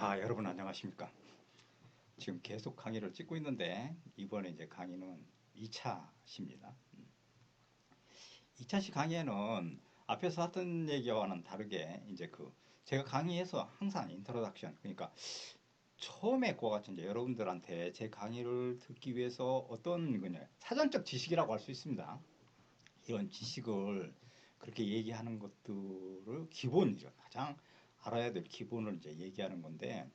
자, 여러분 안녕하십니까? 지금 계속 강의를 찍고 있는데 이번에 이제 강의는 2차시입니다. 2차시 강의에는 앞에서 하던 얘기와는 다르게 이제 제가 강의에서 항상 인트로덕션, 그러니까 처음에 그와 같이 이제 여러분들한테 제 강의를 듣기 위해서 어떤 그냥 사전적 지식이라고 할 수 있습니다. 이런 지식을 그렇게 얘기하는 것들을 기본이죠. 가장 알아야 될 기본을 이제 얘기하는 건데,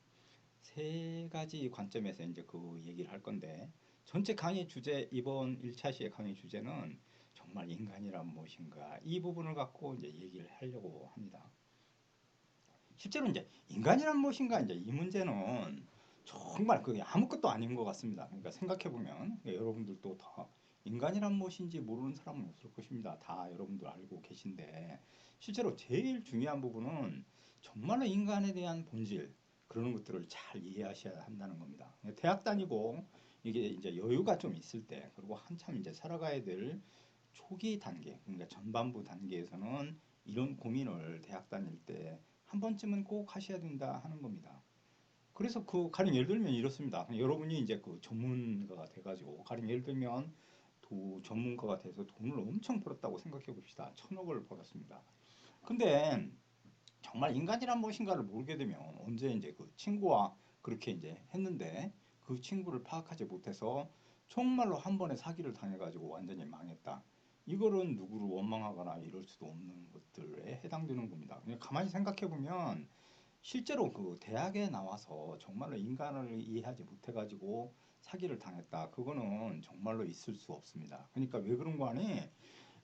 세 가지 관점에서 이제 그 얘기를 할 건데, 전체 강의 주제, 이번 1차 시의 강의 주제는 정말 인간이란 무엇인가, 이 부분을 갖고 이제 얘기를 하려고 합니다. 실제로 이제 인간이란 무엇인가, 이제 이 문제는 정말 그게 아무것도 아닌 것 같습니다. 그러니까 생각해보면 여러분들도 다 인간이란 무엇인지 모르는 사람은 없을 것입니다. 다 여러분들 알고 계신데, 실제로 제일 중요한 부분은 정말로 인간에 대한 본질, 그런 것들을 잘 이해하셔야 한다는 겁니다. 대학 다니고 이게 이제 여유가 좀 있을 때, 그리고 한참 이제 살아가야 될 초기 단계, 그러니까 전반부 단계에서는 이런 고민을 대학 다닐 때 한 번쯤은 꼭 하셔야 된다 하는 겁니다. 그래서 가령 예를 들면 이렇습니다. 여러분이 이제 그 전문가가 돼가지고, 가령 예를 들면 전문가가 돼서 돈을 엄청 벌었다고 생각해 봅시다. 1,000억을 벌었습니다. 근데 정말 인간이란 무엇인가를 모르게 되면 언제 이제 그 친구와 그렇게 이제 했는데 그 친구를 파악하지 못해서 정말로 한 번에 사기를 당해가지고 완전히 망했다. 이거는 누구를 원망하거나 이럴 수도 없는 것들에 해당되는 겁니다. 그냥 가만히 생각해 보면 실제로 그 대학에 나와서 정말로 인간을 이해하지 못해가지고 사기를 당했다. 그거는 정말로 있을 수 없습니다. 그러니까 왜 그런 거 아니?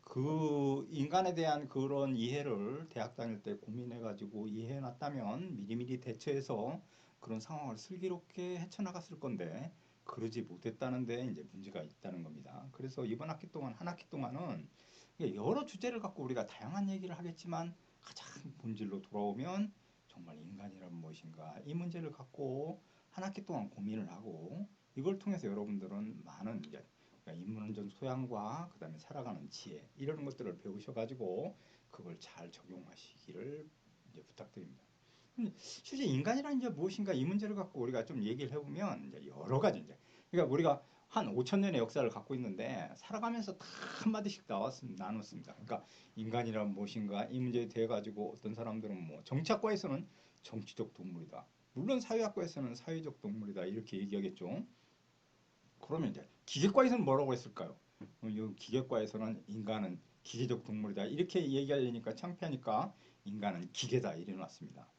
그 인간에 대한 그런 이해를 대학 다닐 때 고민해가지고 이해해놨다면 미리미리 대처해서 그런 상황을 슬기롭게 헤쳐나갔을 건데, 그러지 못했다는데 이제 문제가 있다는 겁니다. 그래서 이번 학기 동안, 한 학기 동안은 여러 주제를 갖고 우리가 다양한 얘기를 하겠지만, 가장 본질로 돌아오면 정말 인간이란 무엇인가, 이 문제를 갖고 한 학기 동안 고민을 하고, 이걸 통해서 여러분들은 많은 이제 그러니까 인문적 소양과 그다음에 살아가는 지혜, 이런 것들을 배우셔가지고 그걸 잘 적용하시기를 이제 부탁드립니다. 실제 인간이란 이제 무엇인가, 이 문제를 갖고 우리가 좀 얘기를 해보면 이제 여러 가지 이제, 그러니까 우리가 한 5천 년의 역사를 갖고 있는데 살아가면서 다 한마디씩 나눴습니다. 그러니까 인간이란 무엇인가, 이 문제에 대해 가지고 어떤 사람들은 뭐 정치학과에서는 정치적 동물이다, 물론 사회학과에서는 사회적 동물이다, 이렇게 얘기하겠죠. 그러면 이제 기계과에서는 뭐라고 했을까요? 이 기계과에서는 인간은 기계적 동물이다, 이렇게 얘기하려니까 창피하니까 인간은 기계다, 이래 놨습니다.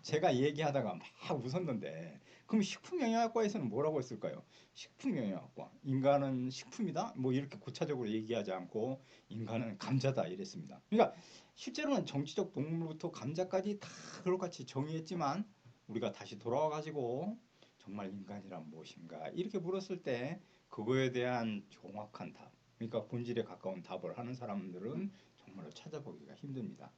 제가 얘기하다가 막 웃었는데, 그럼 식품영양학과에서는 뭐라고 했을까요? 식품영양학과, 인간은 식품이다, 뭐 이렇게 고차적으로 얘기하지 않고 인간은 감자다, 이랬습니다. 그러니까 실제로는 정치적 동물부터 감자까지 다 그렇같이 정의했지만, 우리가 다시 돌아와 가지고 정말 인간이란 무엇인가 이렇게 물었을 때 그거에 대한 정확한 답, 그러니까 본질에 가까운 답을 하는 사람들은 정말로 찾아보기가 힘듭니다.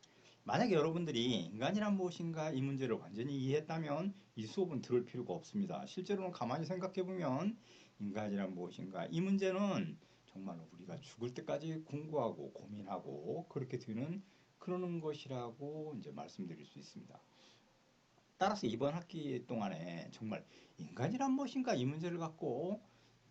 만약에 여러분들이 인간이란 무엇인가, 이 문제를 완전히 이해했다면 이 수업은 들을 필요가 없습니다. 실제로는 가만히 생각해 보면 인간이란 무엇인가, 이 문제는 정말로 우리가 죽을 때까지 공부하고 고민하고 그렇게 되는 그러는 것이라고 이제 말씀드릴 수 있습니다. 따라서 이번 학기 동안에 정말 인간이란 무엇인가, 이 문제를 갖고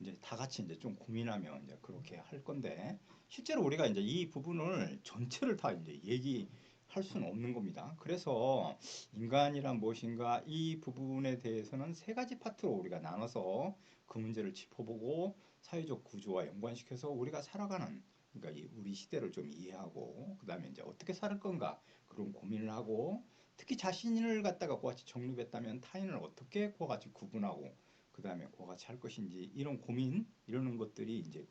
이제 다 같이 이제 좀 고민하면 이제 그렇게 할 건데, 실제로 우리가 이제 이 부분을 전체를 다 이제 얘기할 수는 없는 겁니다. 그래서 인간이란 무엇인가, 이 부분에 대해서는 세 가지 파트로 우리가 나눠서 그 문제를 짚어보고 사회적 구조와 연관시켜서 우리가 살아가는, 그러니까 우리 시대를 좀 이해하고 그다음에 이제 어떻게 살 건가, 그런 고민을 하고, 특히 자신을 갖다가 그와 같이 정립했다면 타인을 어떻게 그와 같이 구분하고 그다음에 그와 같이 할 것인지, 이런 고민, 이러는 것들이 이제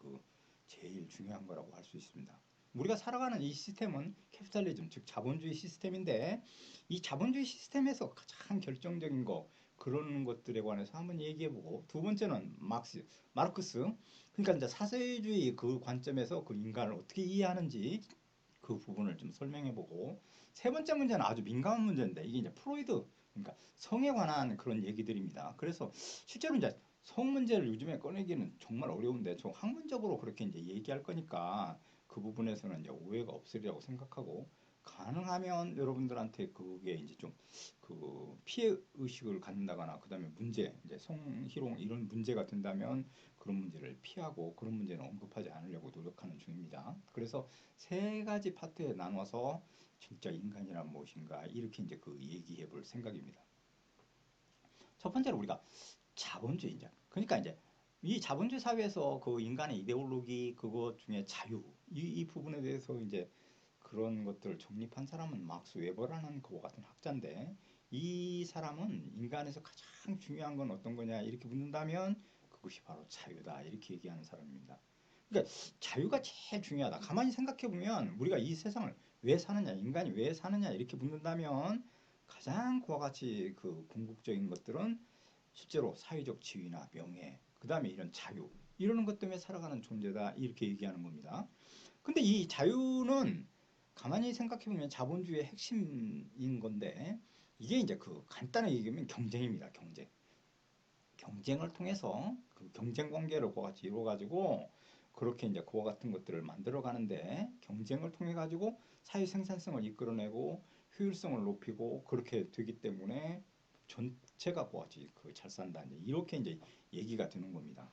제일 중요한 거라고 할 수 있습니다. 우리가 살아가는 이 시스템은 캐피탈리즘, 즉 자본주의 시스템인데, 이 자본주의 시스템에서 가장 결정적인 거, 그런 것들에 관해서 한번 얘기해보고, 두 번째는 마르크스, 그러니까 이제 사회주의 그 관점에서 그 인간을 어떻게 이해하는지 그 부분을 좀 설명해보고, 세 번째 문제는 아주 민감한 문제인데, 이게 이제 프로이드, 그러니까 성에 관한 그런 얘기들입니다. 그래서 실제로 이제 성 문제를 요즘에 꺼내기는 정말 어려운데, 저 학문적으로 그렇게 이제 얘기할 거니까 그 부분에서는 이제 오해가 없으리라고 생각하고, 가능하면 여러분들한테 그게 이제 좀 피해 의식을 갖는다거나 그다음에 문제, 이제 성희롱 이런 문제가 된다면 그런 문제를 피하고 그런 문제는 언급하지 않으려고 노력하는 중입니다. 그래서 세 가지 파트에 나눠서 진짜 인간이란 무엇인가 이렇게 이제 그 얘기해 볼 생각입니다. 첫 번째로 우리가 자본주의자. 그러니까 이제 이 자본주의 사회에서 그 인간의 이데올로기 그것 중에 자유 이 부분에 대해서 이제 그런 것들을 정립한 사람은 막스 웨버라는 그와 같은 학자인데 이 사람은 인간에서 가장 중요한 건 어떤 거냐 이렇게 묻는다면 그것이 바로 자유다 이렇게 얘기하는 사람입니다. 그러니까 자유가 제일 중요하다. 가만히 생각해 보면 우리가 이 세상을 왜 사느냐, 인간이 왜 사느냐 이렇게 묻는다면 가장 그와 같이 그 궁극적인 것들은 실제로 사회적 지위나 명예, 그 다음에 이런 자유 이러는 것 때문에 살아가는 존재다 이렇게 얘기하는 겁니다. 근데 이 자유는 가만히 생각해 보면 자본주의의 핵심인 건데 이게 이제 그 간단하게 얘기하면 경쟁입니다. 경쟁. 경쟁을 통해서 그 경쟁 관계를 그와 같이 이루어 가지고 그렇게 이제 그와 같은 것들을 만들어 가는데 경쟁을 통해 가지고 사회 생산성을 이끌어내고 효율성을 높이고 그렇게 되기 때문에 전체가 그와 같이 그잘 산다 이제 이렇게 이제 얘기가 되는 겁니다.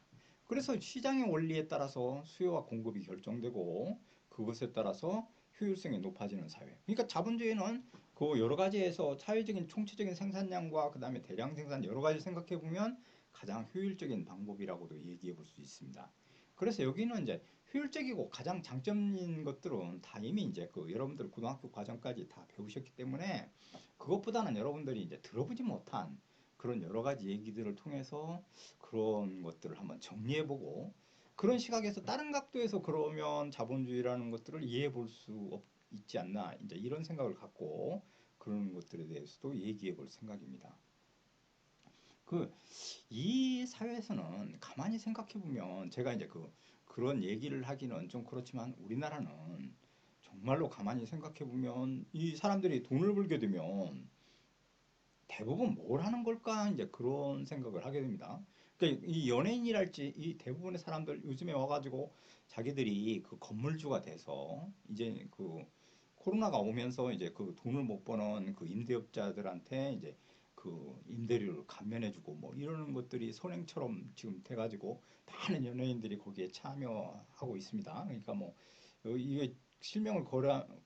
그래서 시장의 원리에 따라서 수요와 공급이 결정되고 그것에 따라서 효율성이 높아지는 사회. 그러니까 자본주의는 그 여러 가지에서 사회적인 총체적인 생산량과 그다음에 대량 생산 여러 가지 생각해 보면 가장 효율적인 방법이라고도 얘기해 볼 수 있습니다. 그래서 여기는 이제 효율적이고 가장 장점인 것들은 다 이미 이제 그 여러분들 고등학교 과정까지 다 배우셨기 때문에 그것보다는 여러분들이 이제 들어보지 못한 그런 여러 가지 얘기들을 통해서 그런 것들을 한번 정리해 보고 그런 시각에서 다른 각도에서 그러면 자본주의라는 것들을 이해해 볼 수 있지 않나 이제 이런 생각을 갖고 그런 것들에 대해서도 얘기해 볼 생각입니다. 그 이 사회에서는 가만히 생각해 보면 제가 이제 그런 얘기를 하기는 좀 그렇지만 우리나라는 정말로 가만히 생각해 보면 이 사람들이 돈을 벌게 되면 대부분 뭘 하는 걸까 이제 그런 생각을 하게 됩니다. 그러니까 이 연예인이랄지 이 대부분의 사람들 요즘에 와가지고 자기들이 그 건물주가 돼서 이제 그 코로나가 오면서 이제 그 돈을 못 버는 그 임대업자들한테 이제 그 임대료를 감면해주고 뭐 이러는 것들이 선행처럼 지금 돼가지고 많은 연예인들이 거기에 참여하고 있습니다. 그러니까 뭐 이게 실명을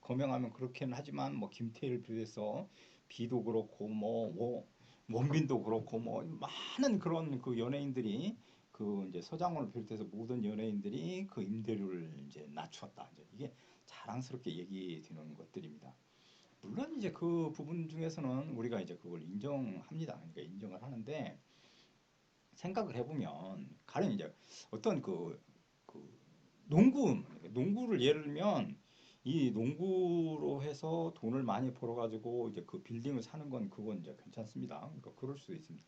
거명하면 그렇게는 하지만 뭐 김태희를 비롯해서 비도 그렇고 뭐 원빈도 그렇고 뭐 많은 그런 그 연예인들이 그 이제 서장훈을 비롯해서 모든 연예인들이 그 임대료를 이제 낮추었다. 이제 이게 자랑스럽게 얘기되는 것들입니다. 물론 이제 그 부분 중에서는 우리가 이제 그걸 인정합니다. 그러니까 인정을 하는데 생각을 해보면 가령 이제 어떤 그 농구를 예를 들면 이 농구로 해서 돈을 많이 벌어가지고 이제 그 빌딩을 사는 건 그건 이제 괜찮습니다. 그러니까 그럴 수도 있습니다.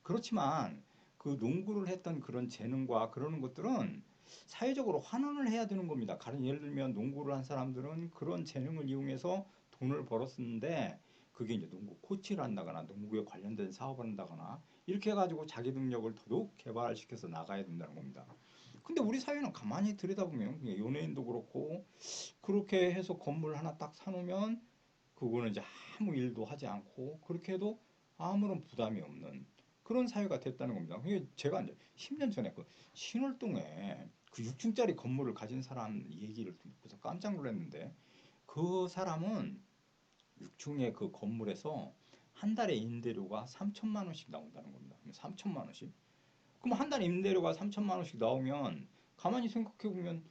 그렇지만 그 농구를 했던 그런 재능과 그러는 것들은 사회적으로 환원을 해야 되는 겁니다. 가령 예를 들면 농구를 한 사람들은 그런 재능을 이용해서 돈을 벌었었는데 그게 이제 농구 코치를 한다거나 농구에 관련된 사업을 한다거나 이렇게 해가지고 자기 능력을 더더욱 개발시켜서 나가야 된다는 겁니다. 근데 우리 사회는 가만히 들여다보면 그냥 연예인도 그렇고 그렇게 해서 건물 하나 딱 사놓으면 그거는 이제 아무 일도 하지 않고 그렇게 해도 아무런 부담이 없는 그런 사회가 됐다는 겁니다. 그게 제가 이제 10년 전에 그 신월동에 그 6층짜리 건물을 가진 사람 얘기를 듣고서 깜짝 놀랐는데 그 사람은 6층의 그 건물에서 한 달에 임대료가 3천만 원씩 나온다는 겁니다. 3천만 원씩? 그럼 한 달에 임대료가 3천만 원씩 나오면 가만히 생각해 보면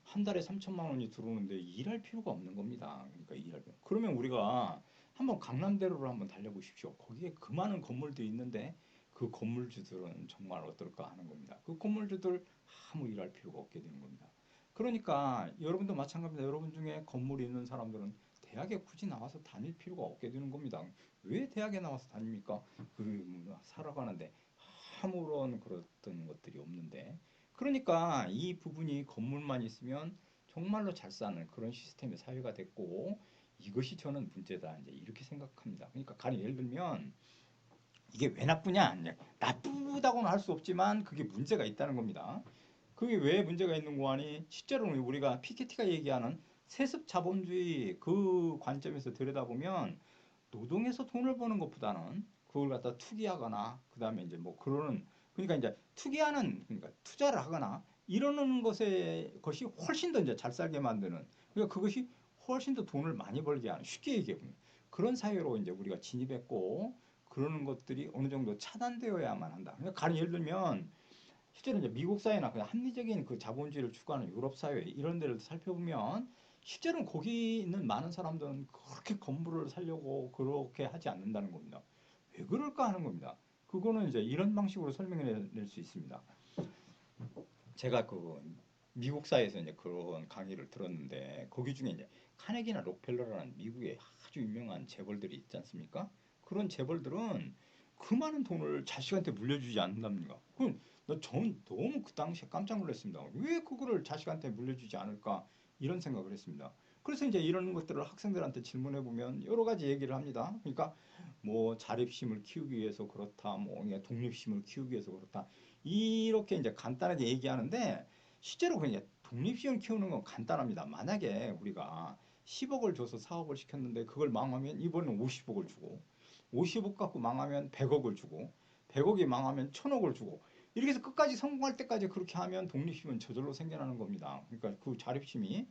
한 달에 3천만 원이 들어오는데 일할 필요가 없는 겁니다. 그러니까 일할 필요. 그러면 우리가 한번 강남대로를 한번 달려보십시오. 거기에 그 많은 건물들이 있는데 그 건물주들은 정말 어떨까 하는 겁니다. 그 건물주들 아무 일할 필요가 없게 되는 겁니다. 그러니까 여러분도 마찬가지입니다. 여러분 중에 건물이 있는 사람들은 대학에 굳이 나와서 다닐 필요가 없게 되는 겁니다. 왜 대학에 나와서 다닙니까? 살아가는데 아무런 그랬던 것들이 없는데 그러니까 이 부분이 건물만 있으면 정말로 잘 사는 그런 시스템의 사회가 됐고 이것이 저는 문제다 이제 이렇게 생각합니다. 그러니까 가령 예를 들면 이게 왜 나쁘냐? 나쁘다고는 할 수 없지만 그게 문제가 있다는 겁니다. 그게 왜 문제가 있는 거 아니? 실제로는 우리가 피케티가 얘기하는 세습 자본주의 그 관점에서 들여다보면 노동에서 돈을 버는 것보다는 그걸 갖다 투기하거나 그다음에 이제 뭐 그러는 그러니까 이제 투기하는 그러니까 투자를 하거나 이러는 것이 훨씬 더 이제 잘 살게 만드는 그러니까 그것이 훨씬 더 돈을 많이 벌게 하는 쉽게 얘기해보면 그런 사회로 이제 우리가 진입했고 그러는 것들이 어느 정도 차단되어야만 한다. 그러니까 가령 예를 들면 실제로 이제 미국 사회나 그냥 합리적인 그 자본주의를 추구하는 유럽 사회 이런 데를 살펴보면 실제로는 거기 있는 많은 사람들은 그렇게 건물을 살려고 그렇게 하지 않는다는 겁니다. 왜 그럴까 하는 겁니다. 그거는 이제 이런 방식으로 설명해 낼 수 있습니다. 제가 그 미국 사회에서 이제 그런 강의를 들었는데 거기 중에 이제 카네기나 록펠러라는 미국의 아주 유명한 재벌들이 있지 않습니까? 그런 재벌들은 그 많은 돈을 자식한테 물려주지 않는답니다. 그건 전 너무 그 당시에 깜짝 놀랐습니다. 왜 그거를 자식한테 물려주지 않을까 이런 생각을 했습니다. 그래서 이제 이런 것들을 학생들한테 질문해 보면 여러 가지 얘기를 합니다. 그러니까 뭐 자립심을 키우기 위해서 그렇다, 뭐 독립심을 키우기 위해서 그렇다. 이렇게 이제 간단하게 얘기하는데 실제로 그냥 독립심을 키우는 건 간단합니다. 만약에 우리가 10억을 줘서 사업을 시켰는데 그걸 망하면 이번엔 50억을 주고 50억 갖고 망하면 100억을 주고 100억이 망하면 1000억을 주고 이렇게 해서 끝까지 성공할 때까지 그렇게 하면 독립심은 저절로 생겨나는 겁니다. 그러니까 그 자립심이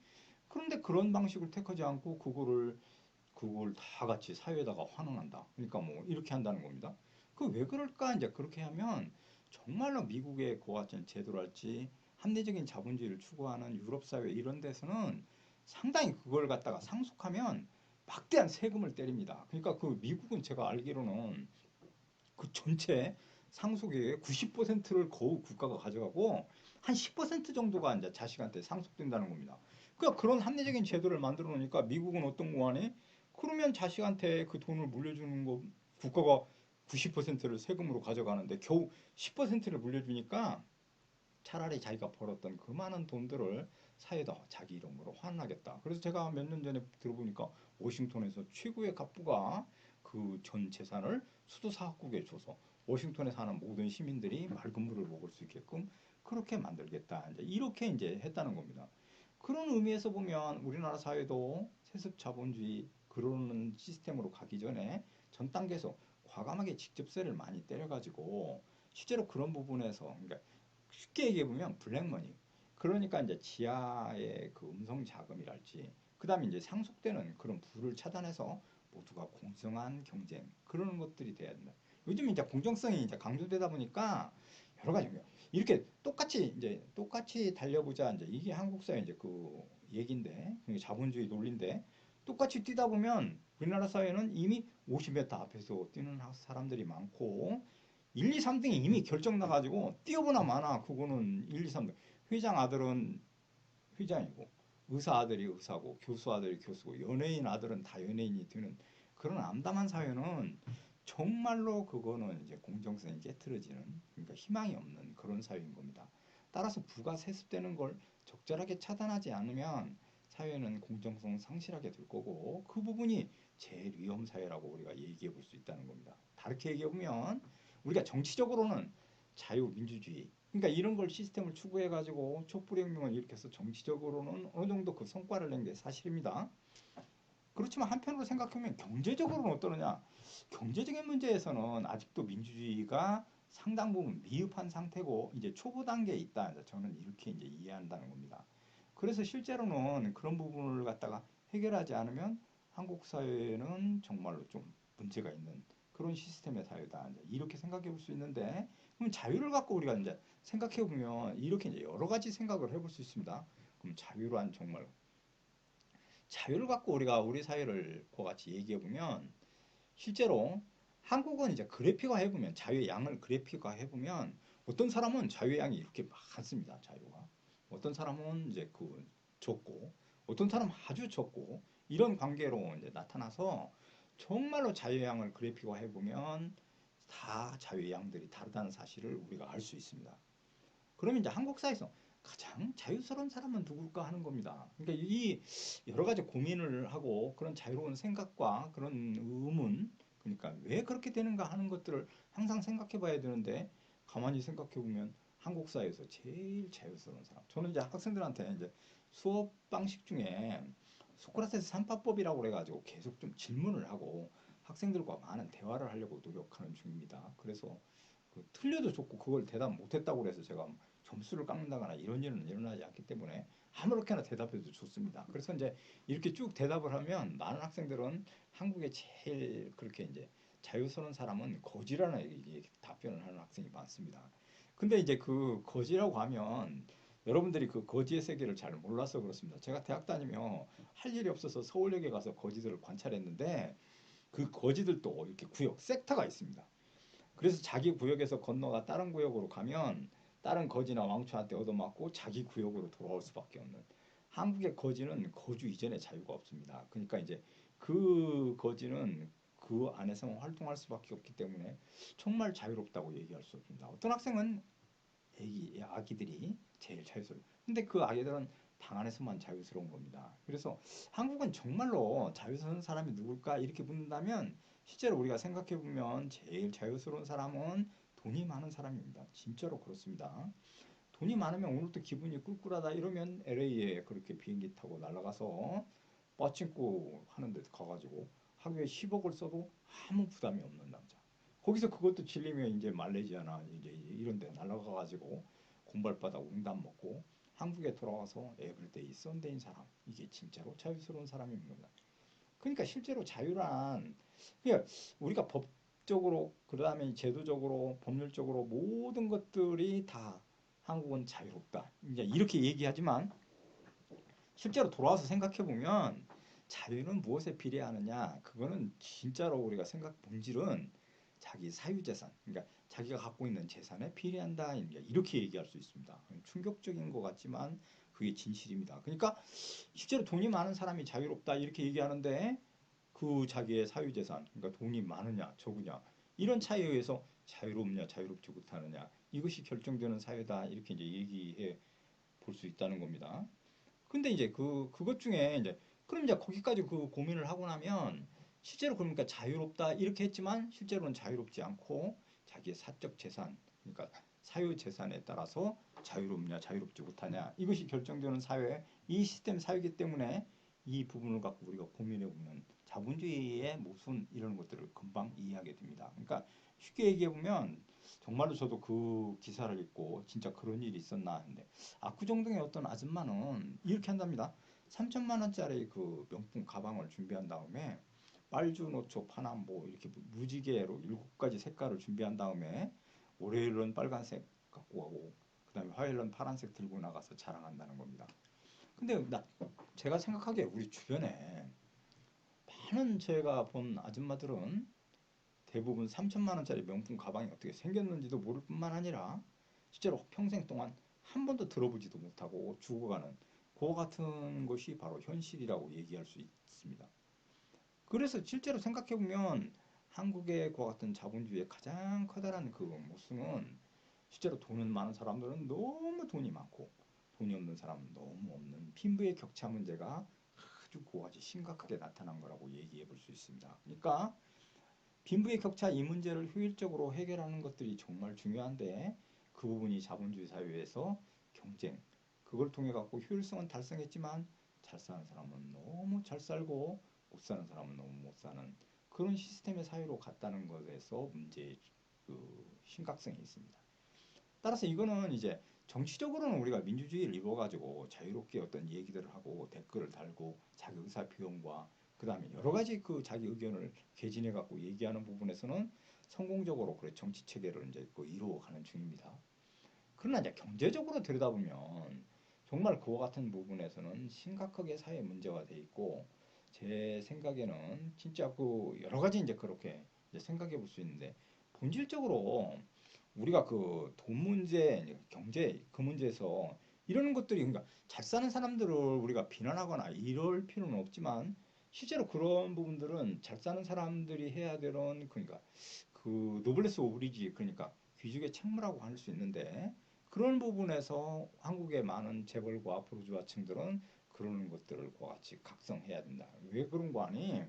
그런데 그런 방식을 택하지 않고 그걸 다 같이 사회에다가 환원한다. 그러니까 뭐 이렇게 한다는 겁니다. 그 왜 그럴까? 이제 그렇게 하면 정말로 미국의 그와 같은 제도랄지 합리적인 자본주의를 추구하는 유럽 사회 이런 데서는 상당히 그걸 갖다가 상속하면 막대한 세금을 때립니다. 그러니까 그 미국은 제가 알기로는 그 전체 상속액의 90%를 거의 국가가 가져가고 한 10% 정도가 이제 자식한테 상속된다는 겁니다. 그러니까 그런 합리적인 제도를 만들어 놓으니까 미국은 어떤 거 하니? 그러면 자식한테 그 돈을 물려주는 거 국가가 90%를 세금으로 가져가는데 겨우 10%를 물려주니까 차라리 자기가 벌었던 그 많은 돈들을 사회에다 자기 이름으로 환원하겠다. 그래서 제가 몇 년 전에 들어보니까 워싱턴에서 최고의 갑부가 그 전 재산을 수도 사업국에 줘서 워싱턴에 사는 모든 시민들이 맑은 물을 먹을 수 있게끔 그렇게 만들겠다. 이제 이렇게 이제 했다는 겁니다. 그런 의미에서 보면 우리나라 사회도 세습 자본주의 그러는 시스템으로 가기 전에 전 단계에서 과감하게 직접세를 많이 때려가지고 실제로 그런 부분에서 그러니까 쉽게 얘기해 보면 블랙머니. 그러니까 이제 지하의 그 음성 자금이랄지, 그다음에 이제 상속되는 그런 부를 차단해서 모두가 공정한 경쟁 그런 것들이 돼야 된다. 요즘 이제 공정성이 이제 강조되다 보니까 여러 가지 이렇게 똑같이 달려보자 이제 이게 한국 사회 이제 그 얘긴데 자본주의 논리인데 똑같이 뛰다 보면 우리나라 사회는 이미 50m 앞에서 뛰는 사람들이 많고 1, 2, 3등이 이미 결정 나가지고 뛰어보나 마나 그거는 1, 2, 3등. 회장 아들은 회장이고 의사 아들이 의사고 교수 아들이 교수고 연예인 아들은 다 연예인이 되는 그런 암담한 사회는 정말로 그거는 이제 공정성이 깨트려지는 그러니까 희망이 없는 그런 사회인 겁니다. 따라서 부가 세습되는 걸 적절하게 차단하지 않으면 사회는 공정성 상실하게 될 거고 그 부분이 제일 위험 사회라고 우리가 얘기해 볼 수 있다는 겁니다. 다르게 얘기해 보면 우리가 정치적으로는 자유민주주의 그러니까 이런 걸 시스템을 추구해 가지고 촛불혁명을 일으켜서 정치적으로는 어느 정도 그 성과를 낸 게 사실입니다. 그렇지만 한편으로 생각하면 경제적으로는 어떠느냐? 경제적인 문제에서는 아직도 민주주의가 상당 부분 미흡한 상태고 이제 초보 단계에 있다. 저는 이렇게 이제 이해한다는 겁니다. 그래서 실제로는 그런 부분을 갖다가 해결하지 않으면 한국 사회는 정말로 좀 문제가 있는 그런 시스템의 사회다. 이제 이렇게 생각해 볼 수 있는데 그럼 자유를 갖고 우리가 이제 생각해 보면 이렇게 이제 여러 가지 생각을 해볼 수 있습니다. 그럼 자유란 정말 자유를 갖고 우리가 우리 사회를 그와 같이 얘기해 보면 실제로 한국은 이제 그래픽화 해보면 자유의 양을 그래픽화 해보면 어떤 사람은 자유의 양이 이렇게 많습니다. 자유가 어떤 사람은 이제 그 적고 어떤 사람은 아주 적고 이런 관계로 이제 나타나서 정말로 자유의 양을 그래픽화 해보면 다 자유의 양들이 다르다는 사실을 우리가 알 수 있습니다. 그러면 이제 한국 사회에서 가장 자유스러운 사람은 누굴까 하는 겁니다. 그러니까 이 여러 가지 고민을 하고 그런 자유로운 생각과 그런 의문, 그러니까 왜 그렇게 되는가 하는 것들을 항상 생각해 봐야 되는데 가만히 생각해 보면 한국 사회에서 제일 자유스러운 사람. 저는 이제 학생들한테 이제 수업 방식 중에 소크라테스 삼파법이라고 그래가지고 계속 좀 질문을 하고 학생들과 많은 대화를 하려고 노력하는 중입니다. 그래서 그 틀려도 좋고 그걸 대답 못했다고 해서 제가 점수를 깎는다거나 이런 일은 일어나지 않기 때문에 아무렇게나 대답해도 좋습니다. 그래서 이제 이렇게 쭉 대답을 하면 많은 학생들은 한국에 제일 그렇게 이제 자유스러운 사람은 거지라는 답변을 하는 학생이 많습니다. 근데 이제 그 거지라고 하면 여러분들이 그 거지의 세계를 잘 몰라서 그렇습니다. 제가 대학 다니며 할 일이 없어서 서울역에 가서 거지들을 관찰했는데 그 거지들도 이렇게 구역, 섹터가 있습니다. 그래서 자기 구역에서 건너가 다른 구역으로 가면 다른 거지나 왕초한테 얻어맞고 자기 구역으로 돌아올 수밖에 없는 한국의 거지는 거주 이전에 자유가 없습니다. 그러니까 이제 그 거지는 그 안에서만 활동할 수밖에 없기 때문에 정말 자유롭다고 얘기할 수 없습니다. 어떤 학생은 아기들이 제일 자유스러워요. 근데 그 아기들은 방 안에서만 자유스러운 겁니다. 그래서 한국은 정말로 자유스러운 사람이 누굴까 이렇게 묻는다면 실제로 우리가 생각해 보면 제일 자유스러운 사람은 돈이 많은 사람입니다. 진짜로 그렇습니다. 돈이 많으면 오늘도 기분이 꿀꿀하다 이러면 LA에 그렇게 비행기 타고 날아가서 빠친코 하는 데 가가지고 하루에 10억을 써도 아무 부담이 없는 남자. 거기서 그것도 질리면 이제 말레이시아나 이제 이런 데 날아가가지고 공발바닥 웅담 먹고 한국에 돌아와서 에브리데이 썬데이인 사람. 이게 진짜로 자유스러운 사람입니다. 그러니까 실제로 자유란 그냥 우리가 법적으로 그다음에 제도적으로 법률적으로 모든 것들이 다 한국은 자유롭다. 이제 이렇게 얘기하지만 실제로 돌아와서 생각해 보면 자유는 무엇에 비례하느냐? 그거는 진짜로 우리가 생각 본질은 자기 사유재산, 그러니까 자기가 갖고 있는 재산에 비례한다. 이렇게 얘기할 수 있습니다. 충격적인 것 같지만 그게 진실입니다. 그러니까 실제로 돈이 많은 사람이 자유롭다 이렇게 얘기하는데 그 자기의 사유재산, 그러니까 돈이 많으냐 적으냐 이런 차이에 의해서 자유롭냐 자유롭지 못하느냐 이것이 결정되는 사유다 이렇게 이제 얘기해 볼 수 있다는 겁니다. 근데 이제 그것 중에 이제 그럼 이제 거기까지 그 고민을 하고 나면 실제로 그러니까 자유롭다 이렇게 했지만 실제로는 자유롭지 않고 자기의 사적 재산 그러니까 사유 재산에 따라서 자유롭냐 자유롭지 못하냐 이것이 결정되는 사회 이 시스템 사회이기 때문에 이 부분을 갖고 우리가 고민해 보면 자본주의의 모순 이런 것들을 금방 이해하게 됩니다. 그러니까 쉽게 얘기해 보면 정말로 저도 그 기사를 읽고 진짜 그런 일이 있었나 했는데 압구정동의 어떤 아줌마는 이렇게 한답니다. 3천만 원짜리 그 명품 가방을 준비한 다음에 빨주, 노초, 파남 뭐 이렇게 무지개로 7가지 색깔을 준비한 다음에 월요일은 빨간색 갖고 가고 그다음에 화요일은 파란색 들고 나가서 자랑한다는 겁니다. 근데 제가 생각하기에 우리 주변에 많은 제가 본 아줌마들은 대부분 3천만 원짜리 명품 가방이 어떻게 생겼는지도 모를 뿐만 아니라 실제로 평생 동안 한 번도 들어보지도 못하고 죽어가는 그와 같은 것이 바로 현실이라고 얘기할 수 있습니다. 그래서 실제로 생각해보면 한국의 그와 같은 자본주의의 가장 커다란 그 모순은 실제로 돈은 많은 사람들은 너무 돈이 많고 돈이 없는 사람은 너무 없는 貧부의 격차 문제가 아주 고아지 심각하게 나타난 거라고 얘기해 볼 수 있습니다. 그러니까 빈부의 격차 이 문제를 효율적으로 해결하는 것들이 정말 중요한데 그 부분이 자본주의 사회에서 경쟁 그걸 통해 갖고 효율성은 달성했지만 잘 사는 사람은 너무 잘 살고 못 사는 사람은 너무 못 사는 그런 시스템의 사회로 갔다는 것에서 문제의 그 심각성이 있습니다. 따라서 이거는 이제 정치적으로는 우리가 민주주의를 이루어가지고 자유롭게 어떤 얘기들을 하고 댓글을 달고 자기 의사 표현과 그 다음에 여러 가지 그 자기 의견을 개진해 갖고 얘기하는 부분에서는 성공적으로 그래 정치 체계를 이제 그 이루어가는 중입니다. 그러나 이제 경제적으로 들여다보면 정말 그와 같은 부분에서는 심각하게 사회 문제가 돼 있고 제 생각에는 진짜 그 여러 가지 이제 그렇게 이제 생각해 볼 수 있는데 본질적으로 우리가 그 돈 문제, 경제 그 문제에서 이런 것들이 그러니까 잘 사는 사람들을 우리가 비난하거나 이럴 필요는 없지만 실제로 그런 부분들은 잘 사는 사람들이 해야 되는 그러니까 그 노블레스 오브리지 그러니까 귀족의 책무라고 할 수 있는데 그런 부분에서 한국의 많은 재벌과 부르주아층들은 그런 것들을 같이 각성해야 된다. 왜 그런 거 아니?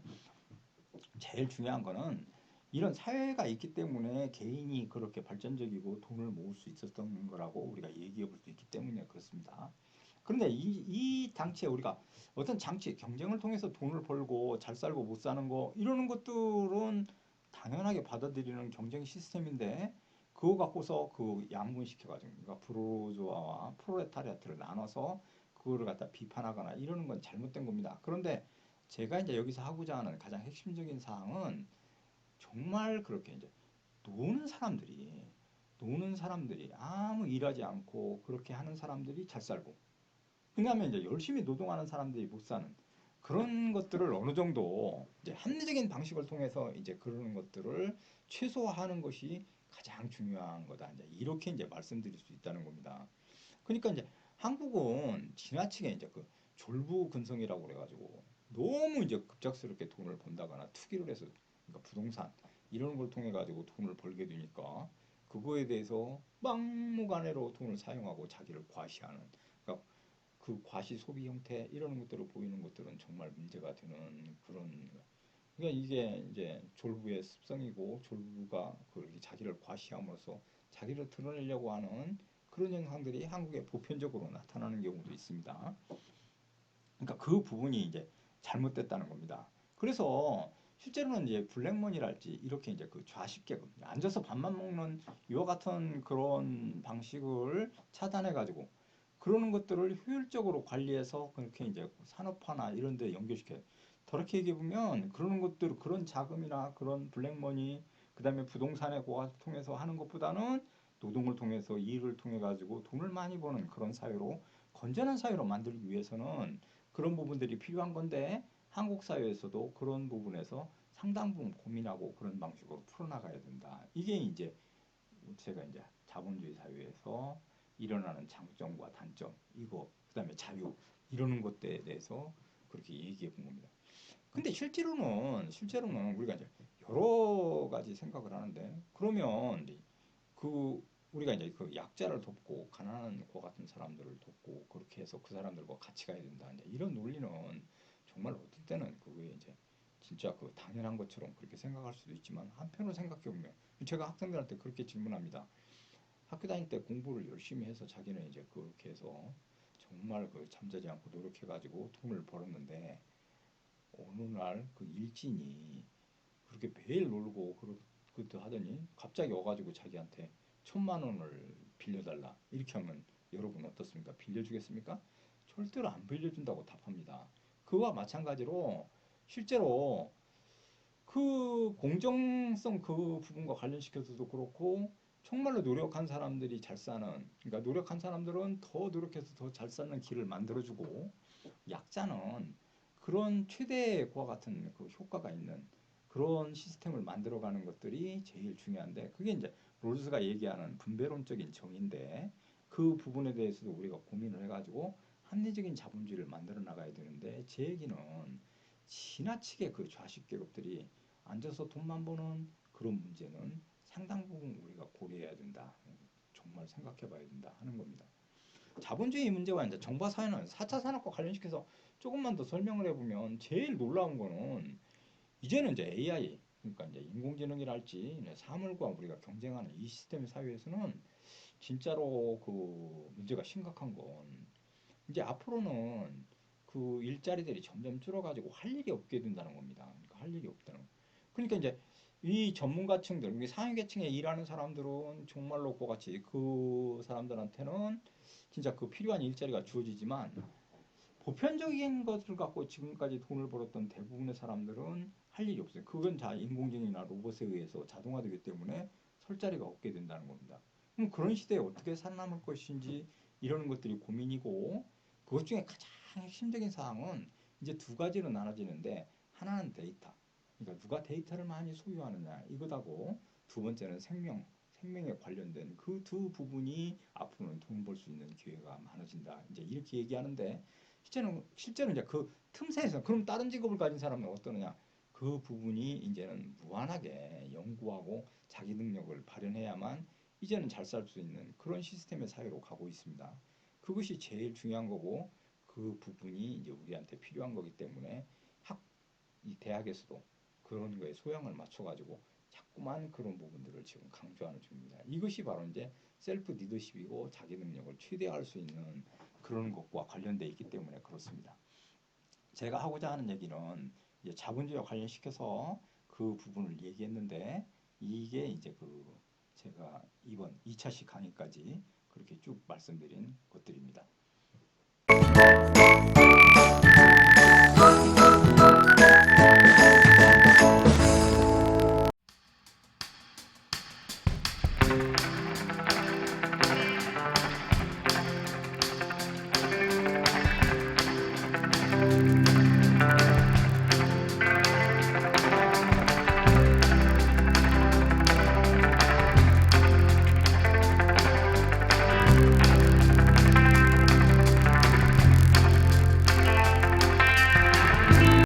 제일 중요한 거는 이런 사회가 있기 때문에 개인이 그렇게 발전적이고 돈을 모을 수 있었던 거라고 우리가 얘기해 볼 수 있기 때문에 그렇습니다. 그런데 이 장치에 우리가 어떤 장치, 경쟁을 통해서 돈을 벌고 잘 살고 못 사는 거 이러는 것들은 당연하게 받아들이는 경쟁 시스템인데 그거 갖고서 그 양분시켜가지고 그러니까 부르주아와 프롤레타리아트를 나눠서 그거를 갖다 비판하거나 이러는 건 잘못된 겁니다. 그런데 제가 이제 여기서 하고자 하는 가장 핵심적인 사항은 정말 그렇게 이제 노는 사람들이 노는 사람들이 아무 일하지 않고 그렇게 하는 사람들이 잘 살고 왜냐하면 이제 열심히 노동하는 사람들이 못 사는 그런 것들을 어느 정도 이제 합리적인 방식을 통해서 이제 그러는 것들을 최소화하는 것이 가장 중요한 거다. 이제 이렇게 이제 말씀드릴 수 있다는 겁니다. 그러니까 이제 한국은 지나치게 이제 그 졸부근성이라고 그래가지고 너무 이제 급작스럽게 돈을 번다거나 투기를 해서 그러니까 부동산 이런 걸 통해 가지고 돈을 벌게 되니까 그거에 대해서 막무가내로 돈을 사용하고 자기를 과시하는 그러니까 그 과시 소비 형태 이런 것들을 보이는 것들은 정말 문제가 되는 그런 그러니까 이게 이제 졸부의 습성이고 졸부가 그렇게 자기를 과시함으로써 자기를 드러내려고 하는 그런 현상들이 한국에 보편적으로 나타나는 경우도 있습니다. 그러니까 그 부분이 이제 잘못됐다는 겁니다. 그래서 실제로는 이제 블랙머니랄지 이렇게 이제 그 좌식계급 앉아서 밥만 먹는 이와 같은 그런 방식을 차단해 가지고 그러는 것들을 효율적으로 관리해서 그렇게 이제 산업화나 이런 데 연결시켜요. 저렇게 얘기해 보면 그러는 것들 그런 자금이나 그런 블랙머니 그다음에 부동산의 고가 통해서 하는 것보다는 노동을 통해서 일을 통해 가지고 돈을 많이 버는 그런 사회로 건전한 사회로 만들기 위해서는 그런 부분들이 필요한 건데 한국 사회에서도 그런 부분에서 상당 부분 고민하고 그런 방식으로 풀어나가야 된다. 이게 이제 제가 이제 자본주의 사회에서 일어나는 장점과 단점 이거 그다음에 자유 이러는 것들에 대해서 그렇게 얘기해 본 겁니다. 근데 실제로는 우리가 이제 여러 가지 생각을 하는데 그러면 그 우리가 이제 그 약자를 돕고 가난한 것 같은 사람들을 돕고 그렇게 해서 그 사람들과 같이 가야 된다. 이제 이런 논리는 정말 어떨 때는 그게 이제 진짜 그 당연한 것처럼 그렇게 생각할 수도 있지만 한편으로 생각해 보면 제가 학생들한테 그렇게 질문합니다. 학교 다닐 때 공부를 열심히 해서 자기는 이제 그렇게 해서 정말 그 잠자지 않고 노력해가지고 돈을 벌었는데 어느 날 그 일진이 그렇게 매일 놀고 그것도 하더니 갑자기 와가지고 자기한테 1,000만 원을 빌려달라 이렇게 하면 여러분 어떻습니까? 빌려주겠습니까? 절대로 안 빌려준다고 답합니다. 그와 마찬가지로 실제로 그 공정성 그 부분과 관련시켜서도 그렇고 정말로 노력한 사람들이 잘 사는 그러니까 노력한 사람들은 더 노력해서 더 잘 사는 길을 만들어주고 약자는 그런 최대의 그와 같은 그 효과가 있는 그런 시스템을 만들어가는 것들이 제일 중요한데 그게 이제 롤스가 얘기하는 분배론적인 정의인데 그 부분에 대해서도 우리가 고민을 해가지고 합리적인 자본주의를 만들어 나가야 되는데 제 얘기는 지나치게 그 좌식 계급들이 앉아서 돈만 버는 그런 문제는 상당 부분 우리가 고려해야 된다. 정말 생각해 봐야 된다 하는 겁니다. 자본주의 문제와 이제 정바 사회는 4차 산업과 관련시켜서 조금만 더 설명을 해보면 제일 놀라운 거는 이제는 이제 AI 그러니까 이제 인공지능이랄지 사물과 우리가 경쟁하는 이 시스템 사회에서는 진짜로 그 문제가 심각한 건 이제 앞으로는 그 일자리들이 점점 줄어가지고 할 일이 없게 된다는 겁니다. 그러니까 할 일이 없다는 거. 그러니까 이제 이 전문가층들, 우리 상위계층에 일하는 사람들은 정말로 그같이 그 사람들한테는 진짜 그 필요한 일자리가 주어지지만 보편적인 것을 갖고 지금까지 돈을 벌었던 대부분의 사람들은 할 일이 없어요. 그건 다 인공지능이나 로봇에 의해서 자동화되기 때문에 설 자리가 없게 된다는 겁니다. 그럼 그런 시대에 어떻게 살아남을 것인지 이러는 것들이 고민이고 그것 중에 가장 핵심적인 사항은 이제 두 가지로 나눠지는데 하나는 데이터. 그러니까 누가 데이터를 많이 소유하느냐 이거다고 두 번째는 생명에 관련된 그 두 부분이 앞으로는 돈 벌 수 있는 기회가 많아진다. 이제 이렇게 얘기하는데 실제는 이제 그 틈새에서 그럼 다른 직업을 가진 사람은 어떠느냐? 그 부분이 이제는 무한하게 연구하고 자기 능력을 발현해야만 이제는 잘 살 수 있는 그런 시스템의 사회로 가고 있습니다. 그것이 제일 중요한 거고 그 부분이 이제 우리한테 필요한 거기 때문에 이 대학에서도 그런 거에 소양을 맞춰가지고 자꾸만 그런 부분들을 지금 강조하는 중입니다. 이것이 바로 이제 셀프 리더십이고 자기 능력을 최대화할 수 있는 그런 것과 관련돼 있기 때문에 그렇습니다. 제가 하고자 하는 얘기는 이제 자본주의와 관련시켜서 그 부분을 얘기했는데 이게 이제 그 제가 이번 2차식 강의까지 그렇게 쭉 말씀드린 것들입니다.